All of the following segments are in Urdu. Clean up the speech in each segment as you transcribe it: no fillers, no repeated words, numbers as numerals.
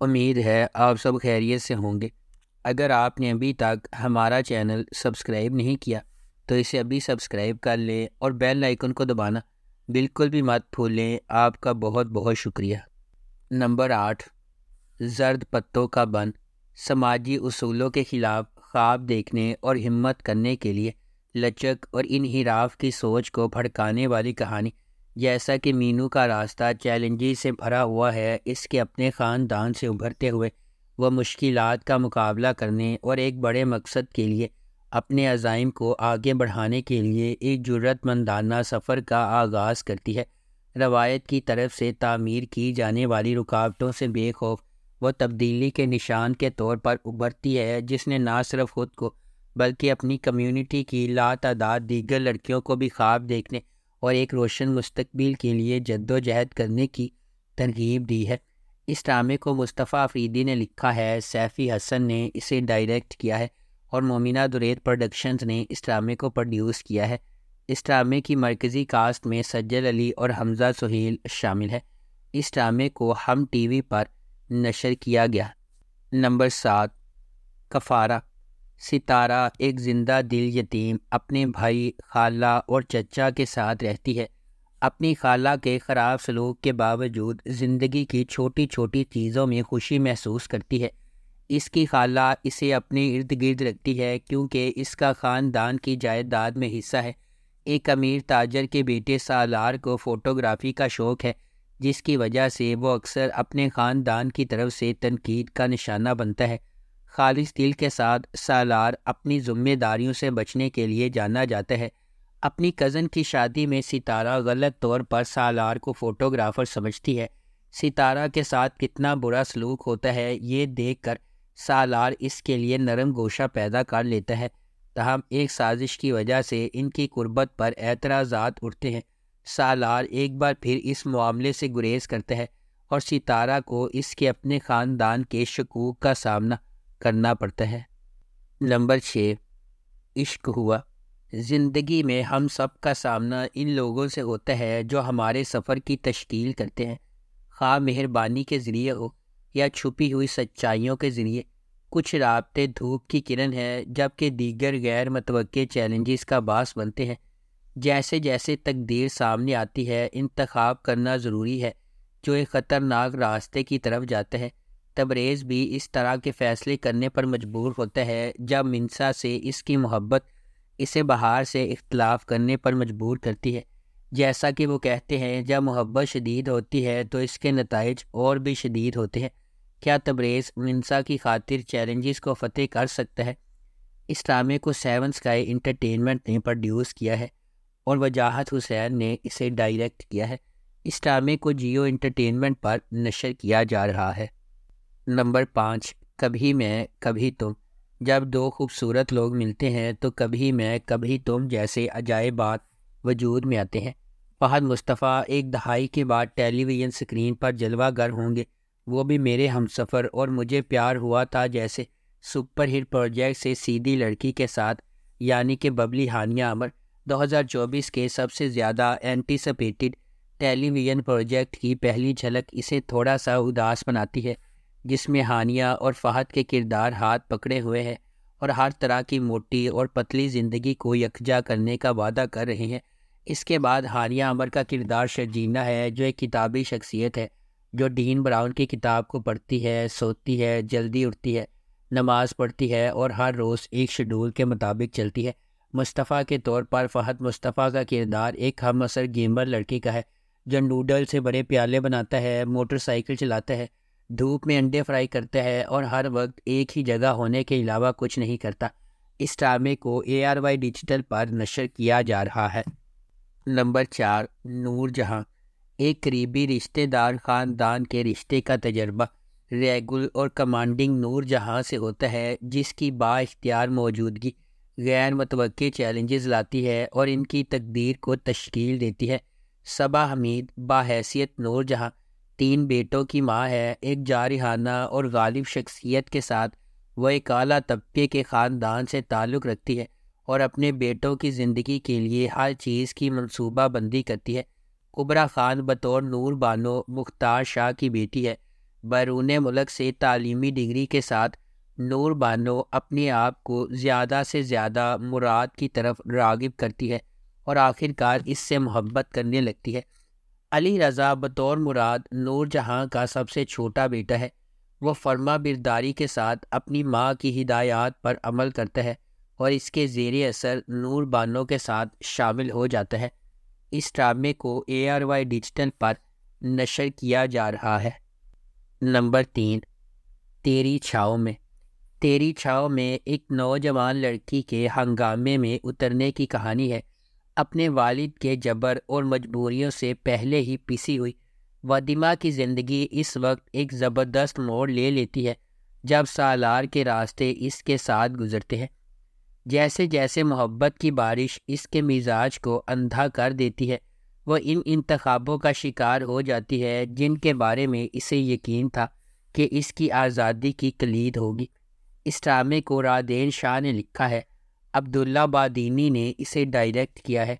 امید ہے آپ سب خیریت سے ہوں گے۔ اگر آپ نے ابھی تک ہمارا چینل سبسکرائب نہیں کیا تو اسے ابھی سبسکرائب کر لیں اور بیل آئیکن کو دبانا بالکل بھی مت بھولیں۔ آپ کا بہت بہت شکریہ۔ نمبر 8، زرد پتوں کا بن۔ سماجی اصولوں کے خلاف خواب دیکھنے اور ہمت کرنے کے لیے لچک اور انحراف کی سوچ کو بھڑکانے والی کہانی۔ جیسا کہ مینو کا راستہ چیلنجز سے بھرا ہوا ہے، اس کے اپنے خاندان سے ابھرتے ہوئے وہ مشکلات کا مقابلہ کرنے اور ایک بڑے مقصد کے لیے اپنے عزائم کو آگے بڑھانے کے لیے ایک جرأت مندانہ سفر کا آغاز کرتی ہے۔ روایت کی طرف سے تعمیر کی جانے والی رکاوٹوں سے بے خوف وہ تبدیلی کے نشان کے طور پر ابھرتی ہے، جس نے نہ صرف خود کو بلکہ اپنی کمیونٹی کی لاتعداد دیگر لڑکیوں کو بھی خواب دیکھنے اور ایک روشن مستقبل کے لیے جدوجہد کرنے کی ترغیب دی ہے۔ اس ڈرامے کو مصطفیٰ افریدی نے لکھا ہے، سیفی حسن نے اسے ڈائریکٹ کیا ہے اور مومنہ درید پروڈکشنز نے اس ڈرامے کو پروڈیوس کیا ہے۔ اس ڈرامے کی مرکزی کاسٹ میں سجل علی اور حمزہ سہیل شامل ہے۔ اس ڈرامے کو ہم ٹی وی پر نشر کیا گیا۔ نمبر 7، کفارہ۔ ستارہ ایک زندہ دل یتیم اپنے بھائی، خالہ اور چچا کے ساتھ رہتی ہے۔ اپنی خالہ کے خراب سلوک کے باوجود زندگی کی چھوٹی چھوٹی چیزوں میں خوشی محسوس کرتی ہے۔ اس کی خالہ اسے اپنے ارد گرد رکھتی ہے کیونکہ اس کا خاندان کی جائیداد میں حصہ ہے۔ ایک امیر تاجر کے بیٹے سالار کو فوٹوگرافی کا شوق ہے، جس کی وجہ سے وہ اکثر اپنے خاندان کی طرف سے تنقید کا نشانہ بنتا ہے۔ خالص دل کے ساتھ سالار اپنی ذمہ داریوں سے بچنے کے لیے جانا جاتا ہے۔ اپنی کزن کی شادی میں ستارہ غلط طور پر سالار کو فوٹوگرافر سمجھتی ہے۔ ستارہ کے ساتھ کتنا برا سلوک ہوتا ہے یہ دیکھ کر سالار اس کے لیے نرم گوشہ پیدا کر لیتا ہے، تاہم ایک سازش کی وجہ سے ان کی قربت پر اعتراضات اٹھتے ہیں۔ سالار ایک بار پھر اس معاملے سے گریز کرتا ہے اور ستارہ کو اس کے اپنے خاندان کے شکوک کا سامنا کرنا پڑتا ہے۔ نمبر 6، عشق ہوا۔ زندگی میں ہم سب کا سامنا ان لوگوں سے ہوتا ہے جو ہمارے سفر کی تشکیل کرتے ہیں، خواہ مہربانی کے ذریعے ہو یا چھپی ہوئی سچائیوں کے ذریعے۔ کچھ رابطے دھوپ کی کرن ہیں جبکہ دیگر غیر متوقع چیلنجز کا باعث بنتے ہیں۔ جیسے جیسے تقدیر سامنے آتی ہے، انتخاب کرنا ضروری ہے جو ایک خطرناک راستے کی طرف جاتا ہے۔ تبریز بھی اس طرح کے فیصلے کرنے پر مجبور ہوتا ہے جب منسا سے اس کی محبت اسے بہار سے اختلاف کرنے پر مجبور کرتی ہے۔ جیسا کہ وہ کہتے ہیں، جب محبت شدید ہوتی ہے تو اس کے نتائج اور بھی شدید ہوتے ہیں۔ کیا تبریز منسا کی خاطر چیلنجز کو فتح کر سکتا ہے؟ اس ڈرامے کو 7 اسکائی انٹرٹینمنٹ نے پروڈیوس کیا ہے اور وجاہت حسین نے اسے ڈائریکٹ کیا ہے۔ اس ڈرامے کو جیو انٹرٹینمنٹ پر نشر کیا جا رہا ہے۔ نمبر 5، کبھی میں کبھی تم۔ جب دو خوبصورت لوگ ملتے ہیں تو کبھی میں کبھی تم جیسے عجائبات وجود میں آتے ہیں۔ فہد مصطفیٰ ایک دہائی کے بعد ٹیلی ویژن سکرین پر جلوہ گر ہوں گے، وہ بھی میرے ہمسفر اور مجھے پیار ہوا تھا جیسے سپر ہٹ پروجیکٹ سے سیدھی لڑکی کے ساتھ، یعنی کہ ببلی ہانیہ عمر۔ 2024 کے سب سے زیادہ اینٹیسپیٹڈ ٹیلی ویژن پروجیکٹ کی پہلی جھلک اسے تھوڑا سا اداس بناتی ہے، جس میں ہانیہ اور فہد کے کردار ہاتھ پکڑے ہوئے ہیں اور ہر طرح کی موٹی اور پتلی زندگی کو یکجا کرنے کا وعدہ کر رہے ہیں۔ اس کے بعد ہانیہ عمر کا کردار شرجینہ ہے، جو ایک کتابی شخصیت ہے جو ڈین براؤن کی کتاب کو پڑھتی ہے، سوتی ہے، جلدی اٹھتی ہے، نماز پڑھتی ہے اور ہر روز ایک شیڈول کے مطابق چلتی ہے۔ مصطفیٰ کے طور پر فہد مصطفیٰ کا کردار ایک ہم عصر گیمر لڑکی کا ہے جو نوڈل سے بڑے پیالے بناتا ہے، موٹر سائیکل چلاتا ہے، دھوپ میں انڈے فرائی کرتا ہے اور ہر وقت ایک ہی جگہ ہونے کے علاوہ کچھ نہیں کرتا۔ اس ڈرامے کو ARY ڈیجیٹل پر نشر کیا جا رہا ہے۔ نمبر 4، نور جہاں۔ ایک قریبی رشتہ دار خاندان کے رشتے کا تجربہ ریگل اور کمانڈنگ نور جہاں سے ہوتا ہے، جس کی با اختیار موجودگی غیر متوقع چیلنجز لاتی ہے اور ان کی تقدیر کو تشکیل دیتی ہے۔ صبا حمید باحیثیت نور جہاں 3 بیٹوں کی ماں ہے۔ ایک جارحانہ اور غالب شخصیت کے ساتھ وہ ایک اعلیٰ طبقے کے خاندان سے تعلق رکھتی ہے اور اپنے بیٹوں کی زندگی کے لیے ہر چیز کی منصوبہ بندی کرتی ہے۔ کبرا خان بطور نور بانو مختار شاہ کی بیٹی ہے، بیرون ملک سے تعلیمی ڈگری کے ساتھ نور بانو اپنے آپ کو زیادہ سے زیادہ مراد کی طرف راغب کرتی ہے اور آخر کار اس سے محبت کرنے لگتی ہے۔ علی رضا بطور مراد نور جہاں کا سب سے چھوٹا بیٹا ہے۔ وہ فرما برداری کے ساتھ اپنی ماں کی ہدایات پر عمل کرتا ہے اور اس کے زیر اثر نور بانو کے ساتھ شامل ہو جاتا ہے۔ اس ڈرامے کو ARY ڈیجیٹل پر نشر کیا جا رہا ہے۔ نمبر 3، تیری چھاؤں میں۔ تیری چھاؤں میں ایک نوجوان لڑکی کے ہنگامے میں اترنے کی کہانی ہے۔ اپنے والد کے جبر اور مجبوریوں سے پہلے ہی پسی ہوئی وادمہ کی زندگی اس وقت ایک زبردست موڑ لے لیتی ہے جب سالار کے راستے اس کے ساتھ گزرتے ہیں۔ جیسے جیسے محبت کی بارش اس کے مزاج کو اندھا کر دیتی ہے، وہ ان انتخابوں کا شکار ہو جاتی ہے جن کے بارے میں اسے یقین تھا کہ اس کی آزادی کی کلید ہوگی۔ اس ڈرامے کو رادین شاہ نے لکھا ہے، عبداللہ بادینی نے اسے ڈائریکٹ کیا ہے،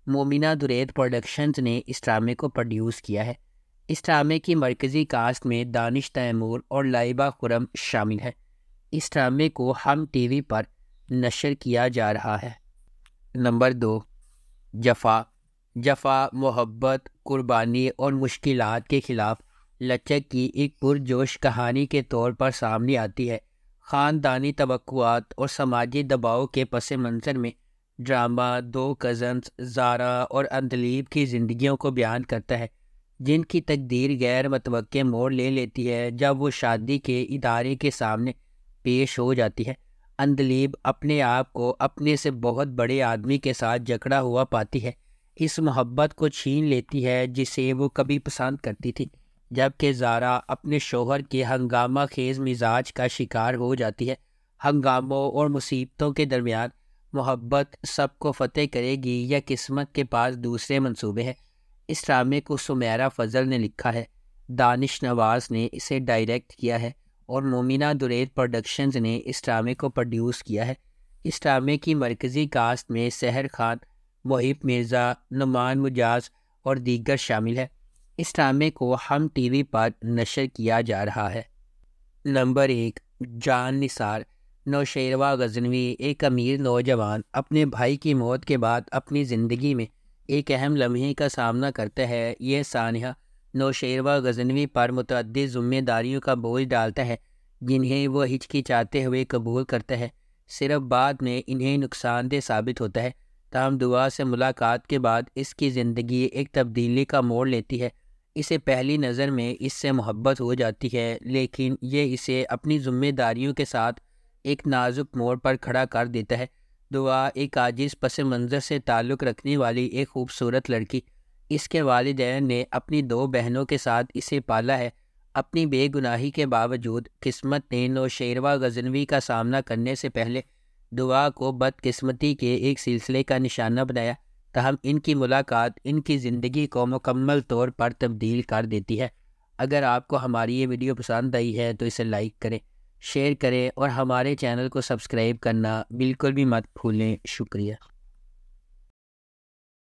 مومنہ درید پروڈکشنز نے اس ڈرامے کو پروڈیوس کیا ہے۔ اس ڈرامے کی مرکزی کاسٹ میں دانش تیمور اور لائبہ خرم شامل ہے۔ اس ڈرامے کو ہم ٹی وی پر نشر کیا جا رہا ہے۔ نمبر 2، جفا۔ جفا محبت، قربانی اور مشکلات کے خلاف لچک کی ایک پرجوش کہانی کے طور پر سامنے آتی ہے۔ خاندانی توقعات اور سماجی دباؤ کے پس منظر میں ڈرامہ 2 کزنز زارا اور اندلیب کی زندگیوں کو بیان کرتا ہے جن کی تقدیر غیر متوقع موڑ لے لیتی ہے جب وہ شادی کے ادارے کے سامنے پیش ہو جاتی ہے۔ اندلیب اپنے آپ کو اپنے سے بہت بڑے آدمی کے ساتھ جکڑا ہوا پاتی ہے، اس محبت کو چھین لیتی ہے جسے وہ کبھی پسند کرتی تھی، جبکہ زارا اپنے شوہر کے ہنگامہ خیز مزاج کا شکار ہو جاتی ہے۔ ہنگاموں اور مصیبتوں کے درمیان محبت سب کو فتح کرے گی یا قسمت کے پاس دوسرے منصوبے ہیں؟ اس ڈرامے کو سمیرہ فضل نے لکھا ہے، دانش نواز نے اسے ڈائریکٹ کیا ہے اور مومنہ درید پروڈکشنز نے اس ڈرامے کو پروڈیوس کیا ہے۔ اس ڈرامے کی مرکزی کاسٹ میں سحر خان، محب مرزا، نعمان مجاز اور دیگر شامل ہے۔ اس ڈرامے کو ہم ٹی وی پر نشر کیا جا رہا ہے۔ نمبر 1، جان نثار۔ نوشیروہ غزنوی ایک امیر نوجوان اپنے بھائی کی موت کے بعد اپنی زندگی میں ایک اہم لمحے کا سامنا کرتا ہے۔ یہ سانحہ نوشیروہ غزنوی پر متعدد ذمہ داریوں کا بوجھ ڈالتا ہے جنہیں وہ ہچکچاتے ہوئے قبول کرتا ہے، صرف بعد میں انہیں نقصان دہ ثابت ہوتا ہے۔ تاہم دعا سے ملاقات کے بعد اس کی زندگی ایک تبدیلی کا موڑ لیتی ہے۔ اسے پہلی نظر میں اس سے محبت ہو جاتی ہے، لیکن یہ اسے اپنی ذمہ داریوں کے ساتھ ایک نازک موڑ پر کھڑا کر دیتا ہے۔ دعا ایک عاجز پس منظر سے تعلق رکھنے والی ایک خوبصورت لڑکی، اس کے والدین نے اپنی 2 بہنوں کے ساتھ اسے پالا ہے۔ اپنی بے گناہی کے باوجود قسمت نے نوشیروہ غزنوی کا سامنا کرنے سے پہلے دعا کو بدقسمتی کے ایک سلسلے کا نشانہ بنایا، تاہم ان کی ملاقات ان کی زندگی کو مکمل طور پر تبدیل کر دیتی ہے۔ اگر آپ کو ہماری یہ ویڈیو پسند آئی ہے تو اسے لائک کریں، شیئر کریں اور ہمارے چینل کو سبسکرائب کرنا بالکل بھی مت بھولیں۔ شکریہ۔